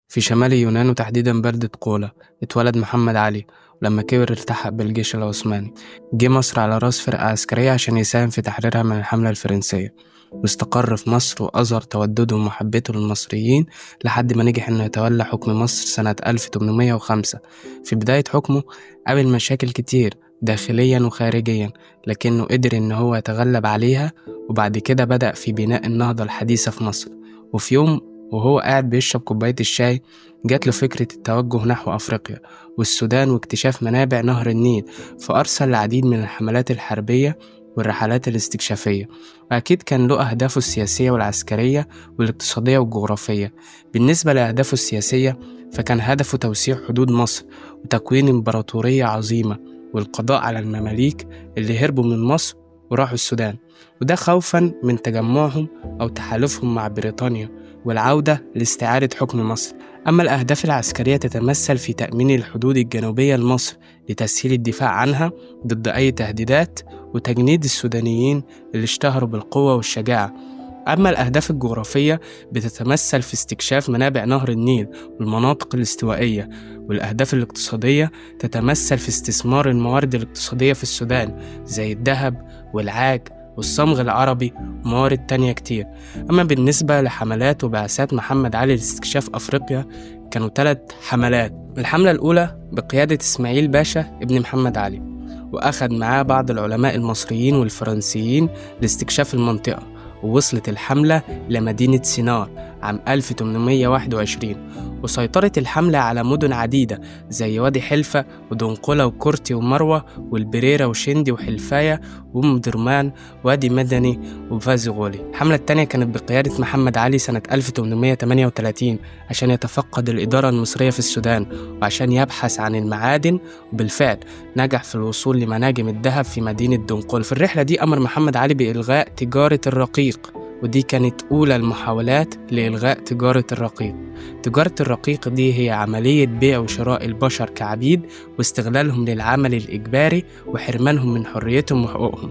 في شمال اليونان وتحديدا بلدة قولة اتولد محمد علي، ولما كبر التحق بالجيش العثماني. جه مصر على رأس فرقة عسكرية عشان يساهم في تحريرها من الحملة الفرنسية، واستقر في مصر وأظهر تودده ومحبته للمصريين لحد ما نجح إنه يتولى حكم مصر سنة 1805. في بداية حكمه قابل مشاكل كتير داخليا وخارجيا، لكنه قدر إن هو يتغلب عليها، وبعد كده بدأ في بناء النهضة الحديثة في مصر. وفي يوم وهو قاعد بيشرب كوباية الشاي جات له فكرة التوجه نحو أفريقيا والسودان واكتشاف منابع نهر النيل، فأرسل العديد من الحملات الحربية والرحلات الاستكشافية، وأكيد كان له أهدافه السياسية والعسكرية والاقتصادية والجغرافية. بالنسبة لأهدافه السياسية فكان هدفه توسيع حدود مصر وتكوين إمبراطورية عظيمة، والقضاء على المماليك اللي هربوا من مصر وراحوا السودان، وده خوفا من تجمعهم أو تحالفهم مع بريطانيا والعودة لاستعادة حكم مصر. أما الأهداف العسكرية تتمثل في تأمين الحدود الجنوبية لمصر لتسهيل الدفاع عنها ضد أي تهديدات، وتجنيد السودانيين اللي اشتهروا بالقوة والشجاعة. أما الأهداف الجغرافية بتتمثل في استكشاف منابع نهر النيل والمناطق الاستوائية، والأهداف الاقتصادية تتمثل في استثمار الموارد الاقتصادية في السودان زي الذهب والعاج والصمغ العربي وموارد تانية كتير. أما بالنسبة لحملات وبعثات محمد علي لاستكشاف أفريقيا كانوا 3 حملات. الحملة الأولى بقيادة إسماعيل باشا ابن محمد علي، وأخذ معاه بعض العلماء المصريين والفرنسيين لاستكشاف المنطقة، ووصلت الحملة لمدينة سينار عام 1821، وسيطرت الحملة على مدن عديدة زي وادي حلفة ودنقلة وكورتي ومروة والبريرة وشندي وحلفاية وأم درمان وادي مدني وفازغولي. الحملة التانية كانت بقيادة محمد علي سنة 1838 عشان يتفقد الإدارة المصرية في السودان وعشان يبحث عن المعادن، وبالفعل نجح في الوصول لمناجم الذهب في مدينة دنقل. في الرحلة دي أمر محمد علي بإلغاء تجارة الرقيق، ودي كانت أولى المحاولات لإلغاء تجارة الرقيق. تجارة الرقيق دي هي عملية بيع وشراء البشر كعبيد واستغلالهم للعمل الإجباري وحرمانهم من حريتهم وحقوقهم.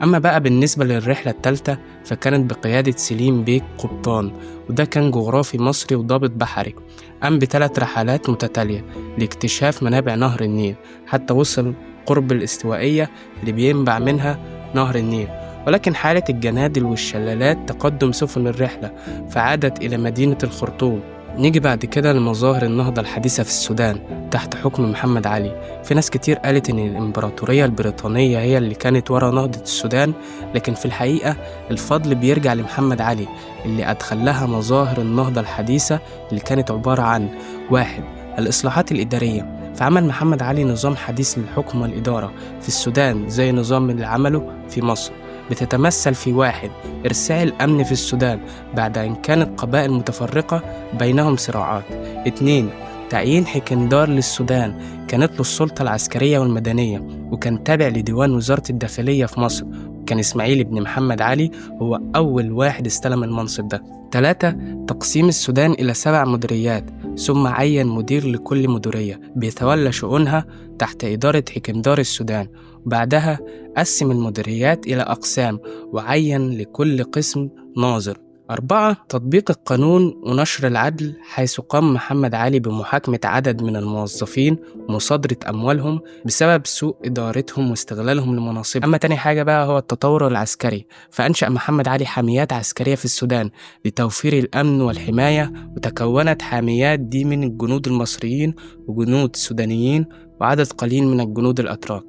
أما بقى بالنسبة للرحلة الثالثة فكانت بقيادة سليم بيك قبطان، وده كان جغرافي مصري وضابط بحري، قام ب3 رحلات متتالية لاكتشاف منابع نهر النيل حتى وصل قرب الاستوائية اللي بينبع منها نهر النيل. ولكن حالة الجنادل والشلالات تقدم سفن الرحلة فعادت إلى مدينة الخرطوم. نيجي بعد كده لمظاهر النهضة الحديثة في السودان تحت حكم محمد علي. في ناس كتير قالت إن الإمبراطورية البريطانية هي اللي كانت ورا نهضة السودان، لكن في الحقيقة الفضل بيرجع لمحمد علي اللي أدخل لها مظاهر النهضة الحديثة اللي كانت عبارة عن 1. الإصلاحات الإدارية، فعمل محمد علي نظام حديث للحكم والإدارة في السودان زي نظام اللي عمله في مصر، بتتمثل في 1. إرساء الأمن في السودان بعد أن كانت قبائل متفرقة بينهم صراعات. 2. تعيين حكمدار للسودان كانت له السلطة العسكرية والمدنية، وكان تابع لديوان وزارة الداخلية في مصر، وكان إسماعيل بن محمد علي هو أول واحد استلم المنصب ده. 3. تقسيم السودان إلى 7 مديريات، ثم عين مدير لكل مديرية بيتولى شؤونها تحت إدارة حكمدار السودان، وبعدها قسم المديريات إلى أقسام وعين لكل قسم ناظر. 4. تطبيق القانون ونشر العدل، حيث قام محمد علي بمحاكمة عدد من الموظفين ومصادرة أموالهم بسبب سوء إدارتهم واستغلالهم لمناصبهم. أما تاني حاجة بقى هو التطور العسكري، فأنشأ محمد علي حاميات عسكرية في السودان لتوفير الأمن والحماية، وتكونت حاميات دي من الجنود المصريين وجنود سودانيين وعدد قليل من الجنود الأتراك.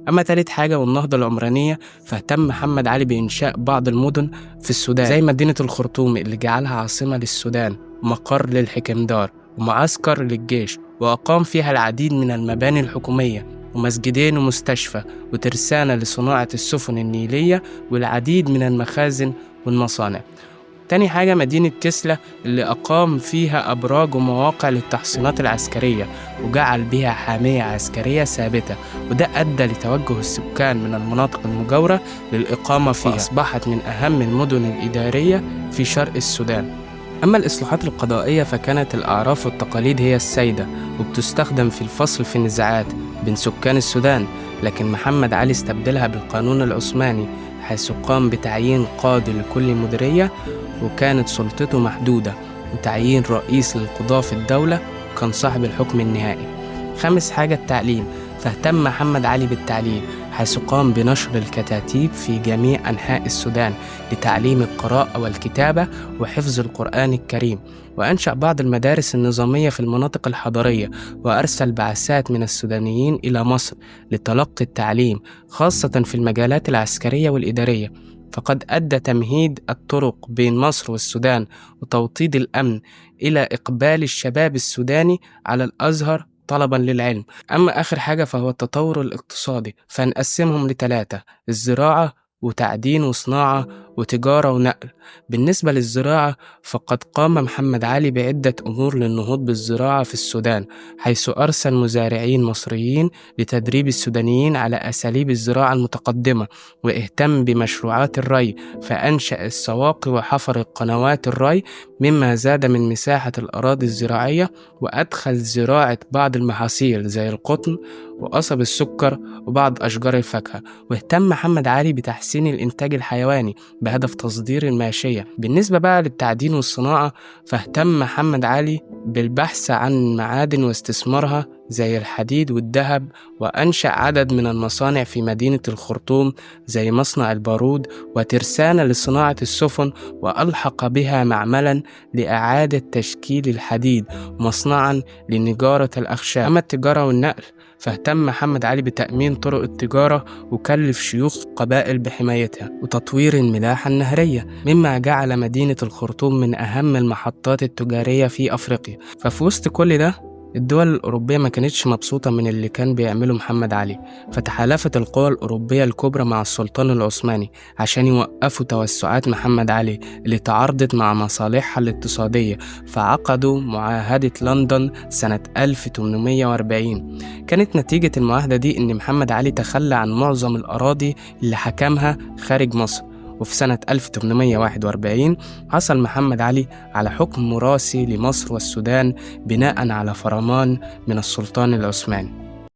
أما تالت حاجة والنهضة العمرانية، فاهتم محمد علي بإنشاء بعض المدن في السودان زي مدينة الخرطوم اللي جعلها عاصمة للسودان ومقر للحكمدار ومعسكر للجيش، وأقام فيها العديد من المباني الحكومية ومسجدين ومستشفى وترسانة لصناعة السفن النيلية والعديد من المخازن والمصانع. تاني حاجة مدينة كسلة اللي أقام فيها أبراج ومواقع للتحصينات العسكرية وجعل بها حامية عسكرية ثابتة، وده أدى لتوجه السكان من المناطق المجاورة للإقامة فيها، وأصبحت من أهم المدن الإدارية في شرق السودان. أما الإصلاحات القضائية فكانت الأعراف والتقاليد هي السيدة وبتستخدم في الفصل في النزاعات بين سكان السودان، لكن محمد علي استبدلها بالقانون العثماني حيث قام بتعيين قاضي لكل مديرية وكانت سلطته محدودة، وتعيين رئيس للقضاة في الدولة كان صاحب الحكم النهائي. خامس حاجة التعليم، فاهتم محمد علي بالتعليم، حيث قام بنشر الكتاتيب في جميع أنحاء السودان لتعليم القراءة والكتابة وحفظ القرآن الكريم، وأنشأ بعض المدارس النظامية في المناطق الحضرية، وأرسل بعثات من السودانيين إلى مصر لتلقي التعليم خاصة في المجالات العسكرية والإدارية. فقد أدى تمهيد الطرق بين مصر والسودان وتوطيد الأمن إلى إقبال الشباب السوداني على الأزهر طلبا للعلم. أما آخر حاجة فهو التطور الاقتصادي، فنقسمهم لثلاثة: الزراعة وتعدين وصناعة وتجارة ونقل. بالنسبة للزراعة فقد قام محمد علي بعدة أمور للنهوض بالزراعة في السودان، حيث أرسل مزارعين مصريين لتدريب السودانيين على أساليب الزراعة المتقدمة، واهتم بمشروعات الري، فأنشأ السواقي وحفر قنوات الري، مما زاد من مساحة الأراضي الزراعية، وأدخل زراعة بعض المحاصيل زي القطن وقصب السكر وبعض أشجار الفاكهة. واهتم محمد علي بتحسين الإنتاج الحيواني بهدف تصدير الماشية. بالنسبة بقى للتعدين والصناعة فاهتم محمد علي بالبحث عن معادن واستثمارها زي الحديد والذهب، وأنشأ عدد من المصانع في مدينة الخرطوم زي مصنع البارود وترسانة لصناعة السفن، وألحق بها معملا لإعادة تشكيل الحديد ومصنعا لنجارة الأخشاب. أما التجارة والنقل فاهتم محمد علي بتأمين طرق التجارة، وكلف شيوخ قبائل بحمايتها، وتطوير الملاحة النهرية، مما جعل مدينة الخرطوم من أهم المحطات التجارية في أفريقيا. ففي وسط كل ده الدول الأوروبية ما كانتش مبسوطة من اللي كان بيعمله محمد علي، فتحالفت القوى الأوروبية الكبرى مع السلطان العثماني عشان يوقفوا توسعات محمد علي اللي تعارضت مع مصالحها الاقتصادية، فعقدوا معاهدة لندن سنة 1840. كانت نتيجة المعاهدة دي إن محمد علي تخلى عن معظم الأراضي اللي حكمها خارج مصر. وفي سنة 1841 حصل محمد علي على حكم مراسي لمصر والسودان بناء على فرمان من السلطان العثماني.